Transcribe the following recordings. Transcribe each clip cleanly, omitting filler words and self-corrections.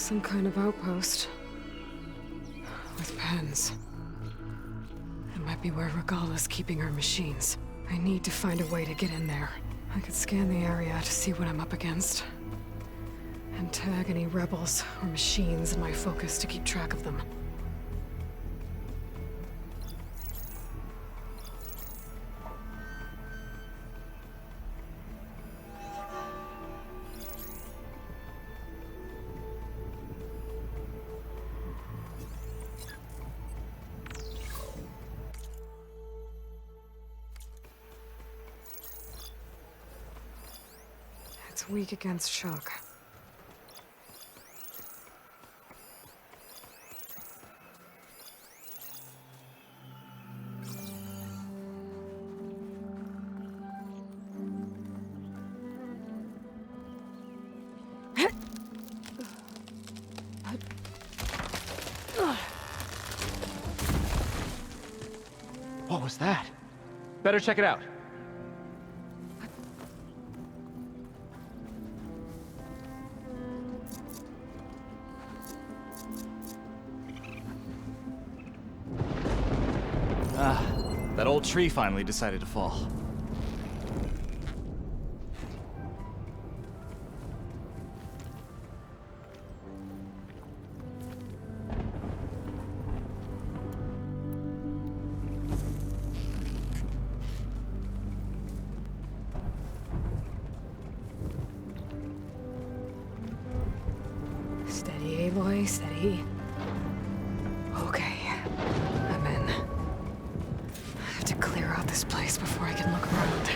Some kind of outpost. With pens. It might be where Regala's keeping her machines. I need to find a way to get in there. I could scan the area to see what I'm up against. And tag any rebels or machines in my focus to keep track of them. It's weak against shock. What was that? Better check it out. That old tree finally decided to fall. Steady, boy, steady. Okay, I'm in. I have to clear out this place before I can look around.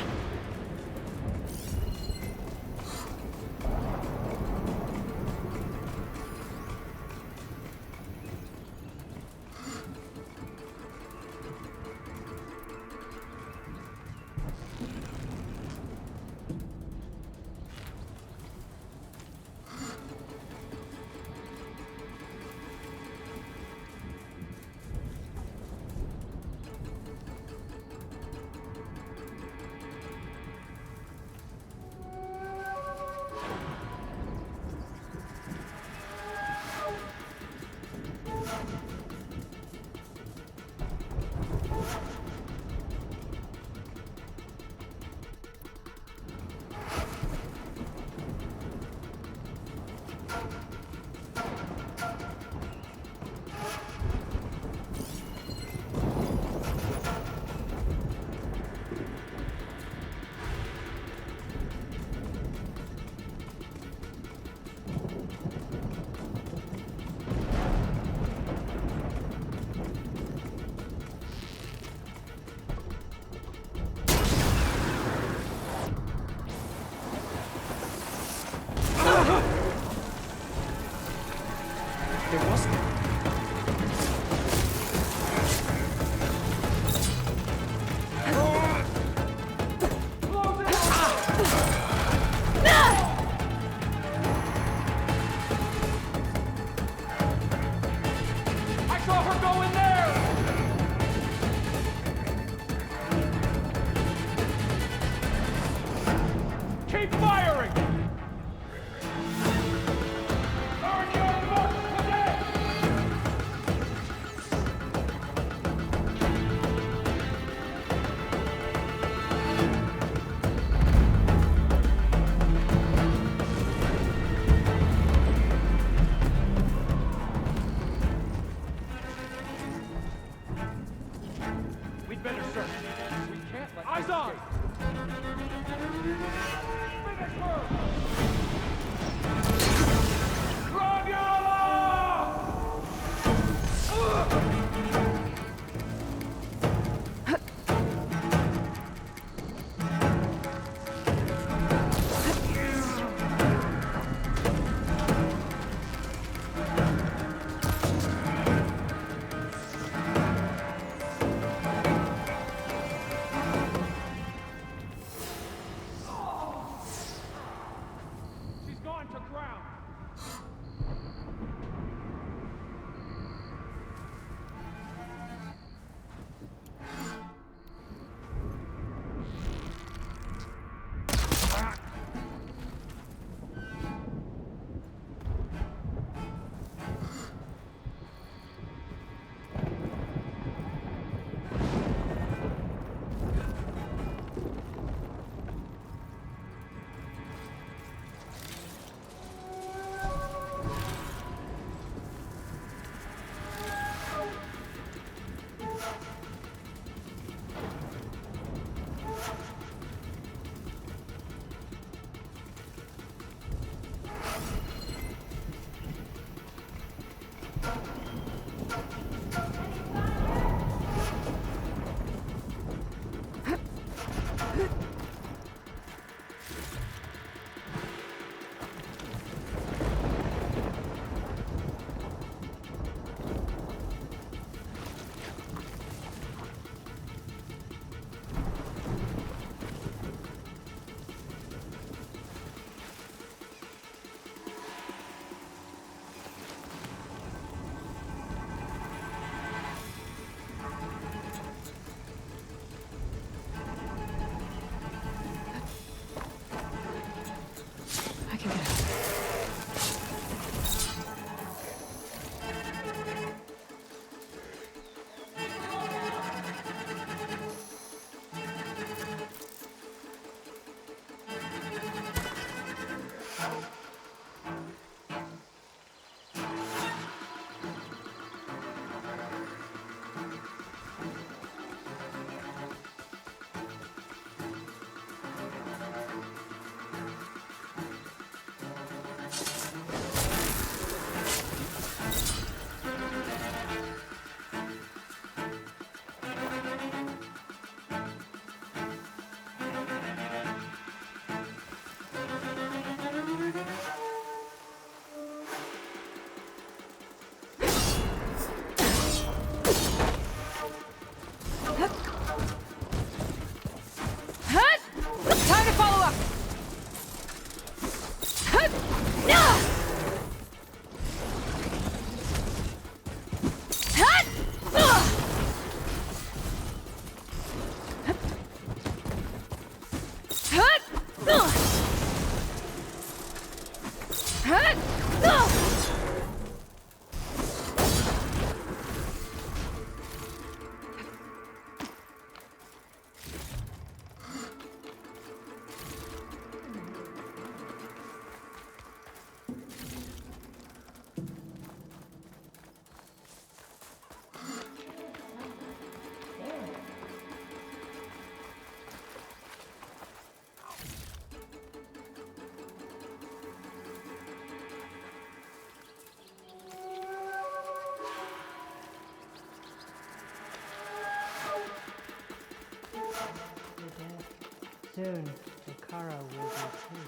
soon, Takara will be too.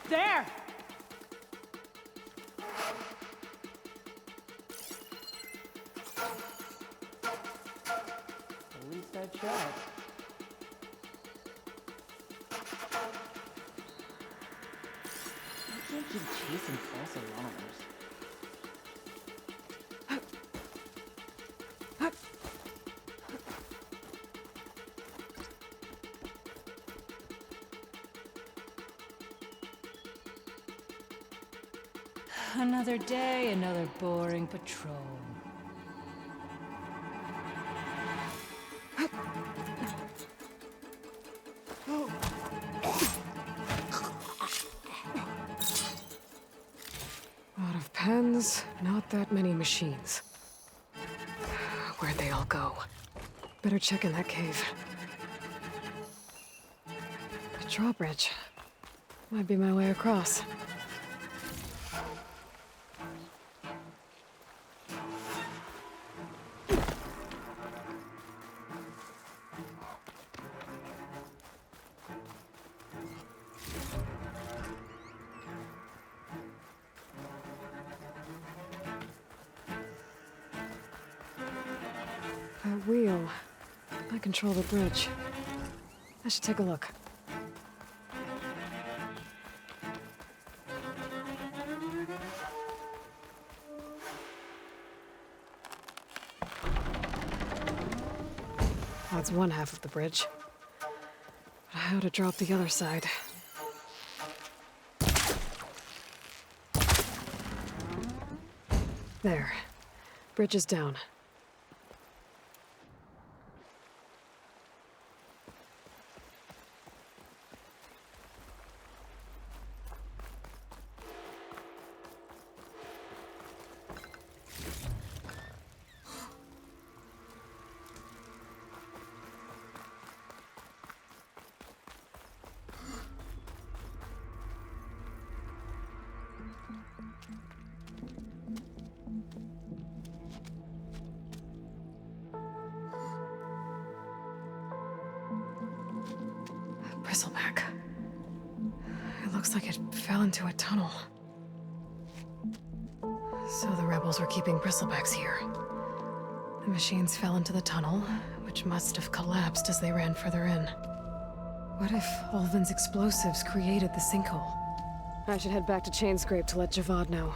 There! At least I tried. I can't keep chasing false alarms. Another day, another boring patrol. Lot of pens, not that many machines. Where'd they all go? Better check in that cave. The drawbridge. Might be my way across. That wheel. I control the bridge. I should take a look. That's one half of the bridge. But how to drop the other side? There. Bridge is down. Bristleback. It looks like it fell into a tunnel. So the rebels were keeping bristlebacks here. The machines fell into the tunnel, which must have collapsed as they ran further in. What if Ulvin's explosives created the sinkhole? I should head back to Chainscrape to let Javad know.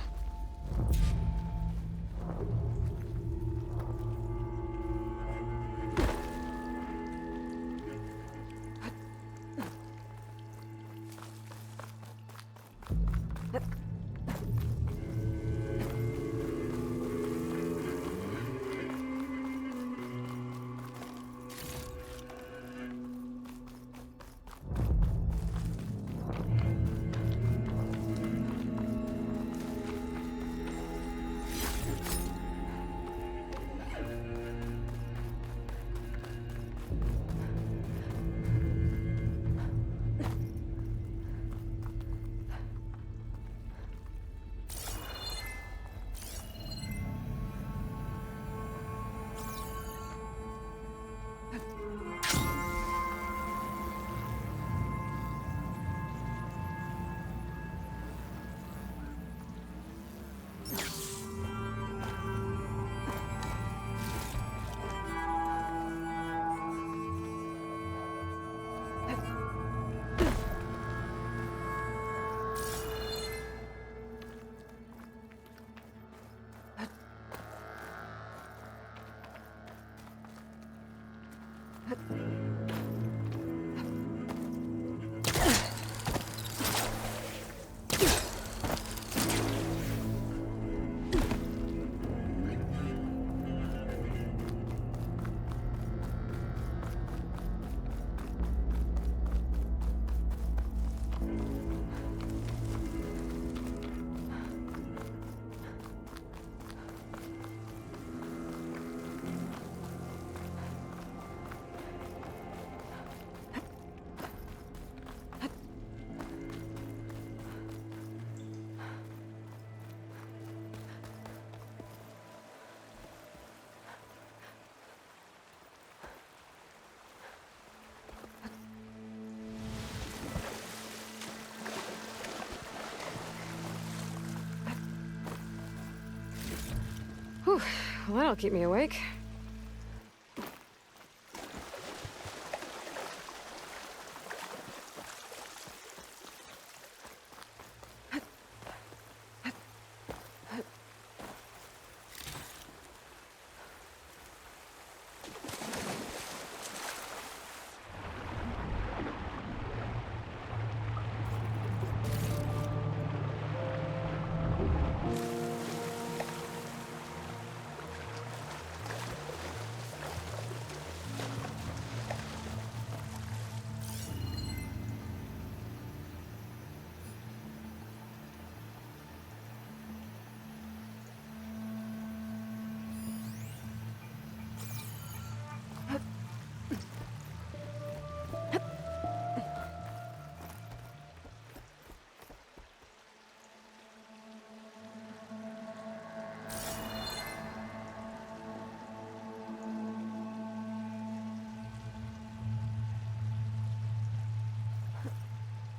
Well, that'll keep me awake.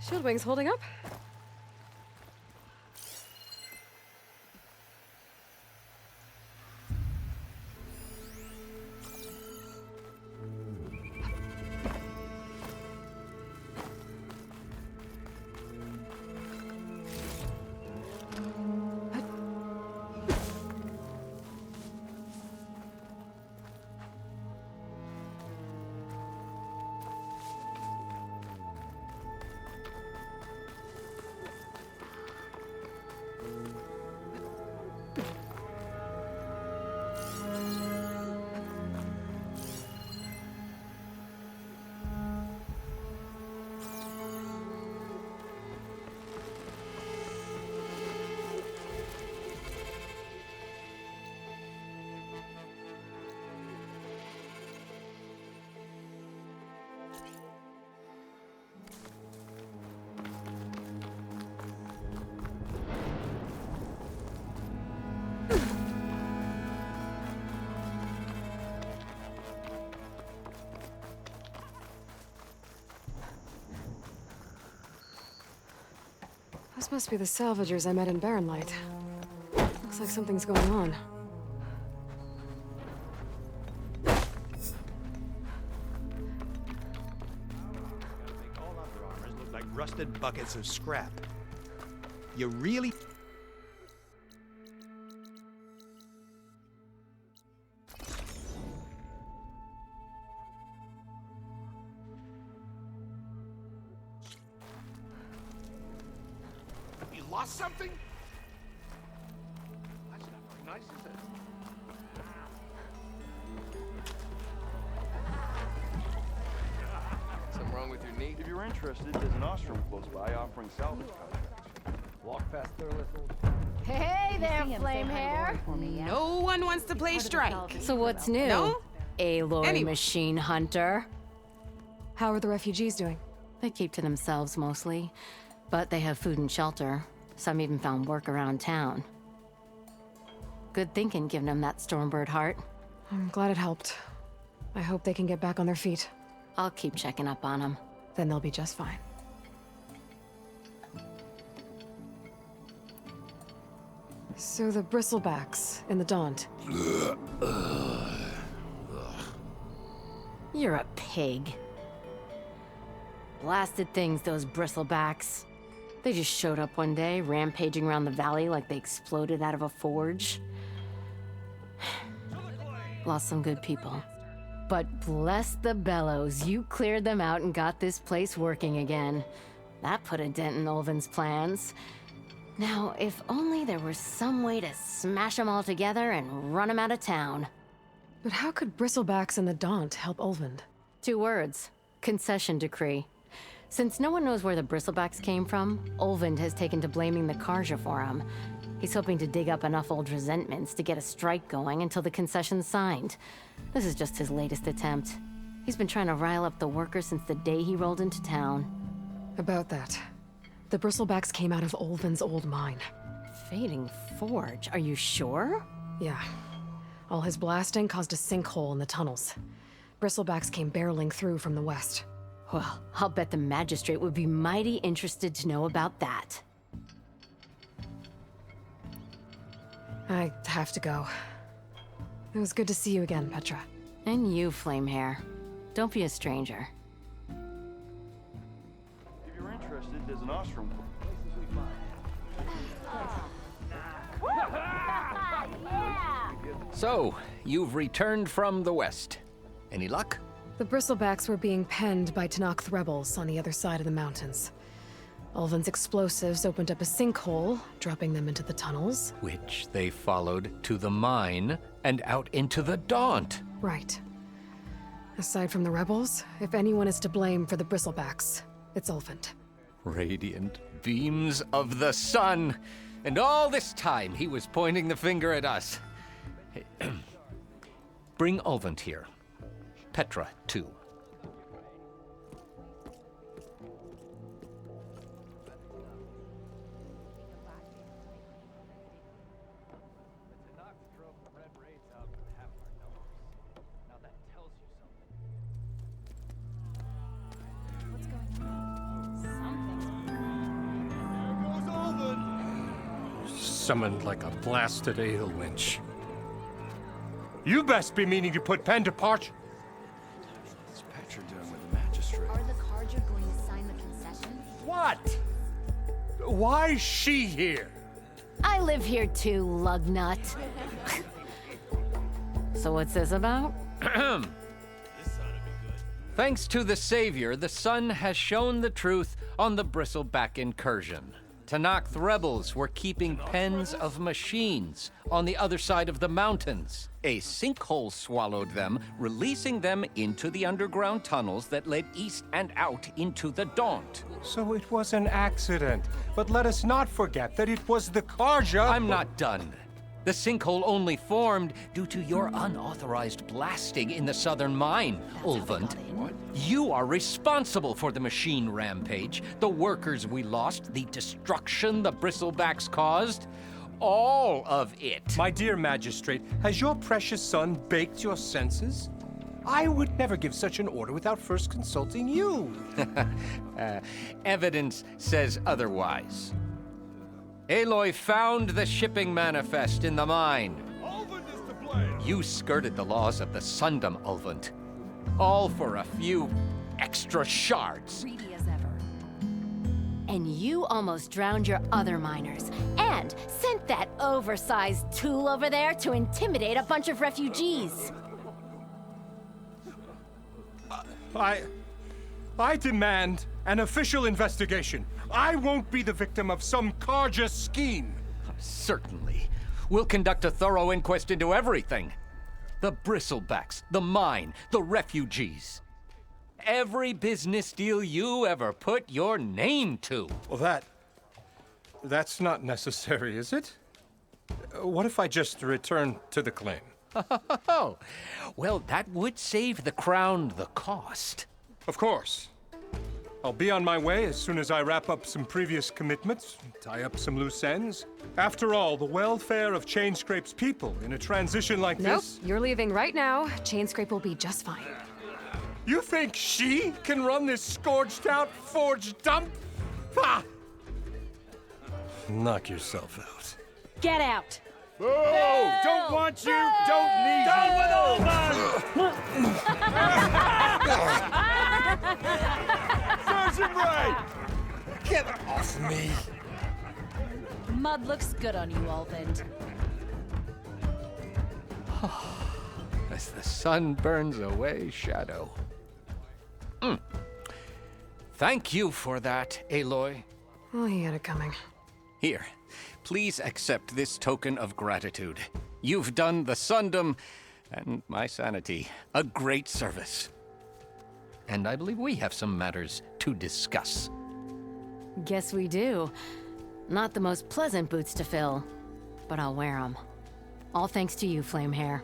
Shield wings holding up? Those must be the salvagers I met in Barren Light. Looks like something's going on. Make all other armors look like rusted buckets of scrap. You really... You lost something? That's not very nice, is it? Something wrong with your knee? If you're interested, there's an ostrom close by offering salvage contracts. Walk past their little... Hey there, flame hair. No one wants to play strike. So what's new? No? Aloy Anyway. machine hunter. How are the refugees doing? They keep to themselves mostly, but they have food and shelter. Some even found work around town. Good thinking, giving them that Stormbird heart. I'm glad it helped. I hope they can get back on their feet. I'll keep checking up on them. Then they'll be just fine. So the bristlebacks in the Daunt. You're a pig. Blasted things, those bristlebacks. They just showed up one day, rampaging around the valley like they exploded out of a forge. Lost some good people. But bless the bellows, you cleared them out and got this place working again. That put a dent in Ulvin's plans. Now, if only there was some way to smash them all together and run them out of town. But how could bristlebacks in the Daunt help Ulvund? 2 words. Concession decree. Since no one knows where the bristlebacks came from, Ulvund has taken to blaming the Karja for them. He's hoping to dig up enough old resentments to get a strike going until the concession's signed. This is just his latest attempt. He's been trying to rile up the workers since the day he rolled into town. About that. The bristlebacks came out of Ulvund's old mine. Fading Forge, are you sure? Yeah. All his blasting caused a sinkhole in the tunnels. Bristlebacks came barreling through from the west. Well, I'll bet the magistrate would be mighty interested to know about that. I have to go. It was good to see you again, Petra. And you, Flamehair. Don't be a stranger. If you're interested, there's an ostrom. So, you've returned from the west. Any luck? The Bristlebacks were being penned by Tenakth rebels on the other side of the mountains. Ulvin's explosives opened up a sinkhole, dropping them into the tunnels. Which they followed to the mine and out into the Daunt. Right. Aside from the rebels, if anyone is to blame for the Bristlebacks, it's Ulvin. Radiant beams of the sun. And all this time he was pointing the finger at us. Bring Ulvin here. Petra, too. Summoned like a blasted ale winch. You best be meaning to put pen to parch. What's Petra doing with the magistrate? Are the Carja going to sign the concession? What? Why's she here? I live here too, lugnut. So what's this about? Thanks to the Savior, the sun has shown the truth on the Bristleback incursion. Tenakth rebels were keeping pens of machines on the other side of the mountains. A sinkhole swallowed them, releasing them into the underground tunnels that led east and out into the Daunt. So it was an accident. But let us not forget that it was the Carja. I'm not done. The sinkhole only formed due to your unauthorized blasting in the southern mine, Ulvund. You are responsible for the machine rampage, the workers we lost, the destruction the Bristlebacks caused. All of it. My dear magistrate, has your precious son baked your senses? I would never give such an order without first consulting you. Evidence says otherwise. Aloy found the shipping manifest in the mine. Ulvin is to blame. You skirted the laws of the Sundom, Ulvund. All for a few extra shards. Greedy as ever. And you almost drowned your other miners. And sent that oversized tool over there to intimidate a bunch of refugees. I demand an official investigation. I won't be the victim of some Carja scheme. Certainly. We'll conduct a thorough inquest into everything. The Bristlebacks, the mine, the refugees. Every business deal you ever put your name to. Well, that's not necessary, is it? What if I just return to the claim? Oh, well, that would save the crown the cost. Of course. I'll be on my way as soon as I wrap up some previous commitments, tie up some loose ends. After all, the welfare of Chainscrape's people in a transition like this... Nope, you're leaving right now. Chainscrape will be just fine. You think she can run this scorched-out forged dump? Ha! Knock yourself out. Get out! Boo! Don't want you, don't need you. Down with Ulvin! Serves him right! Get off me! Mud looks good on you, Ulvin. As the sun burns away shadow. Thank you for that, Aloy. Oh, he had it coming. Here, please accept this token of gratitude. You've done the Sundom and my sanity a great service. And I believe we have some matters to discuss. Guess we do. Not the most pleasant boots to fill, but I'll wear them. All thanks to you, Flamehair.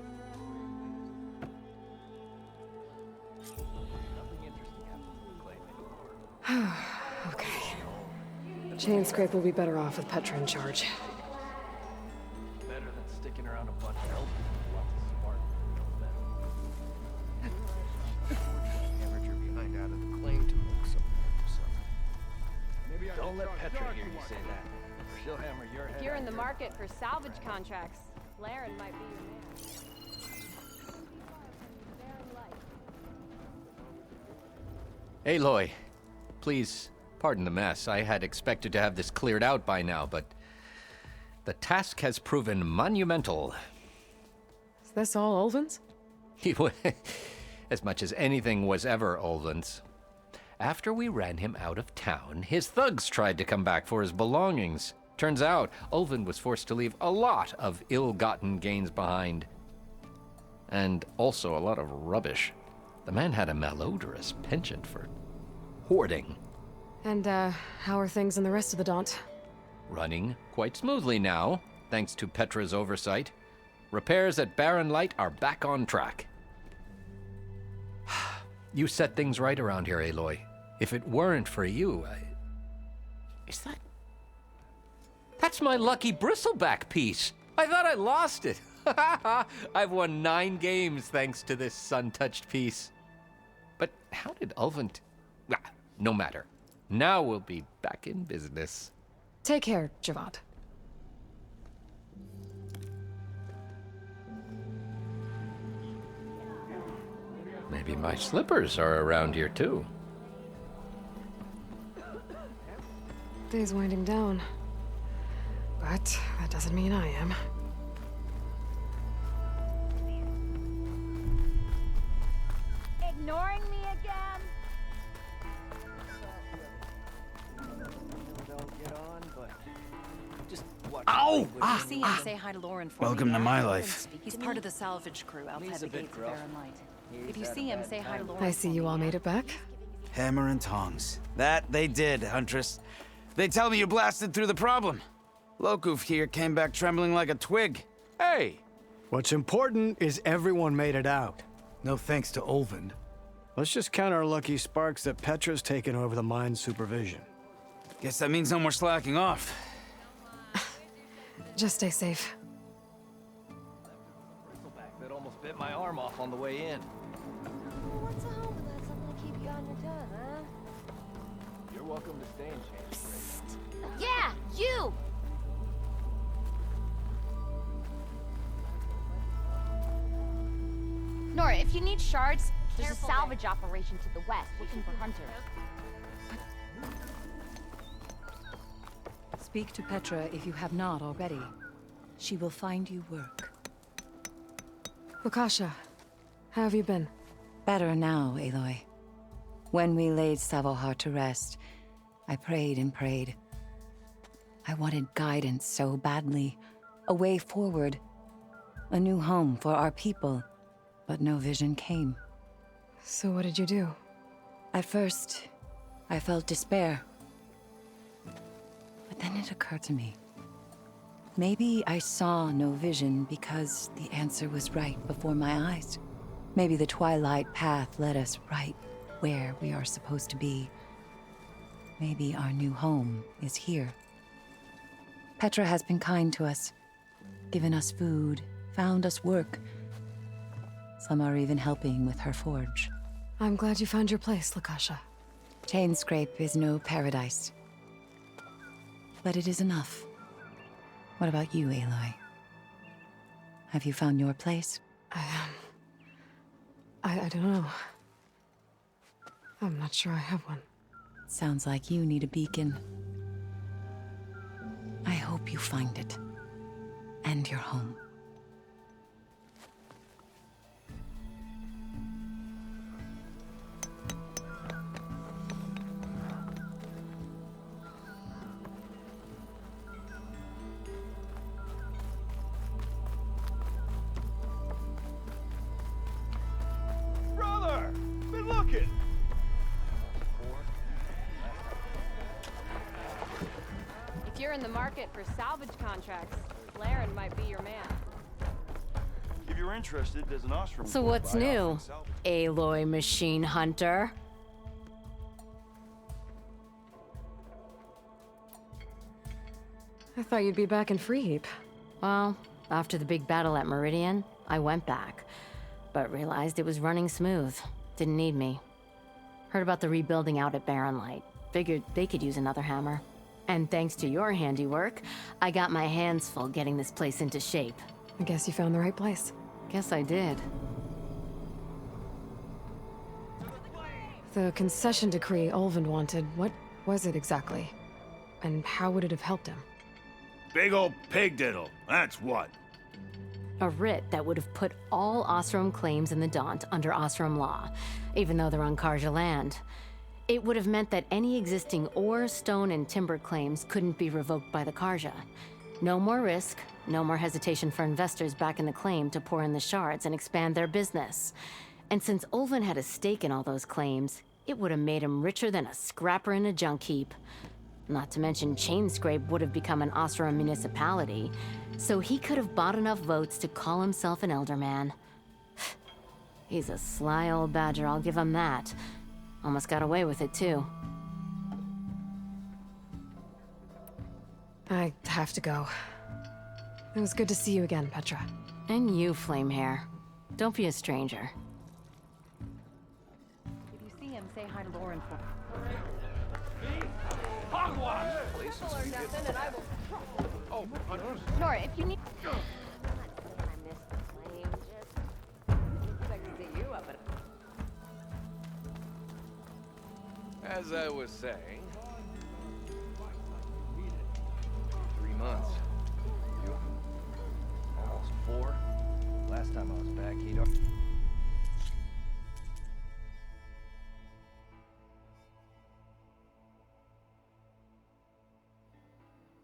Okay. Chainscrape will be better off with Petra in charge. Better than sticking around a bunch of elders with lots of smart Amateur behind out of the claim to milk something. Don't let Petra hear you say that, or she'll hammer your head. If you're in the market for salvage contracts, Laren might be your man. Aloy, please pardon the mess. I had expected to have this cleared out by now, but the task has proven monumental. Is this all Ulvin's? As much as anything was ever Olven's. After we ran him out of town, his thugs tried to come back for his belongings. Turns out, Ulven was forced to leave a lot of ill-gotten gains behind. And also a lot of rubbish. The man had a malodorous penchant for hoarding. And, how are things in the rest of the Daunt? Running quite smoothly now, thanks to Petra's oversight. Repairs at Barren Light are back on track. You set things right around here, Aloy. If it weren't for you, Is that... That's my lucky bristleback piece. I thought I lost it. I've won 9 games thanks to this sun-touched piece. But how did Ulven... No matter. Now we'll be back in business. Take care, Javad. Maybe my slippers are around here too. Day's winding down. But that doesn't mean I am. Ignoring me again? Don't get on, but just watch. Ow! If you see him, say hi to Lauren for Welcome me. to my life. He's part of the salvage crew outside the gates of Barren Light. If you see him, say hi to Lauren. I see you all made it back. Hammer and tongs. That they did, Huntress. They tell me you blasted through the problem. Lokuf here came back trembling like a twig. Hey! What's important is everyone made it out. No thanks to Ulven. Let's just count our lucky sparks that Petra's taken over the mine's supervision. Guess that means no more slacking off. Just stay safe. Bristleback that almost bit my arm off on the way in. What's a home without something to keep you on your toes, huh? You're welcome to stay and change. Yeah, you! Nora, if you need shards, there's a salvage operation to the west, looking for hunters. Speak to Petra if you have not already. She will find you work. Lukasha, how have you been? Better now, Aloy. When we laid Savohar to rest, I prayed and prayed. I wanted guidance so badly, a way forward, a new home for our people, but no vision came. So what did you do? At first, I felt despair. But then it occurred to me. Maybe I saw no vision because the answer was right before my eyes. Maybe the Twilight Path led us right where we are supposed to be. Maybe our new home is here. Petra has been kind to us, given us food, found us work. Some are even helping with her forge. I'm glad you found your place, Lukasha. Chainscrape is no paradise. But it is enough. What about you, Aloy? Have you found your place? I don't know. I'm not sure I have one. Sounds like you need a beacon. I hope you find it. And your home. Brother! Been looking! If you're in the market for salvage contracts, Laren might be your man. If you're interested, there's an ostrom. So close what's by new, offering salvage. Aloy Machine Hunter? I thought you'd be back in Freeheap. Well, after the big battle at Meridian, I went back, but realized it was running smooth. Didn't need me. Heard about the rebuilding out at Barren Light. Figured they could use another hammer. And thanks to your handiwork, I got my hands full getting this place into shape. I guess you found the right place. Guess I did. The concession decree Ulvund wanted, what was it exactly? And how would it have helped him? Big old pig diddle, that's what. A writ that would have put all Osram claims in the Daunt under Osram law, even though they're on Karja land. It would have meant that any existing ore, stone, and timber claims couldn't be revoked by the Karja. No more risk, no more hesitation for investors backing the claim to pour in the shards and expand their business. And since Ulvund had a stake in all those claims, it would have made him richer than a scrapper in a junk heap. Not to mention Chainscrape would have become an Osram municipality, so he could have bought enough votes to call himself an elderman. He's a sly old badger, I'll give him that. Almost got away with it, too. I have to go. It was good to see you again, Petra. And you, Flamehair. Don't be a stranger. If you see him, say hi to Lauren for Nora, if you need... As I was saying, 3 months. You? Almost 4. Last time I was back, he'd...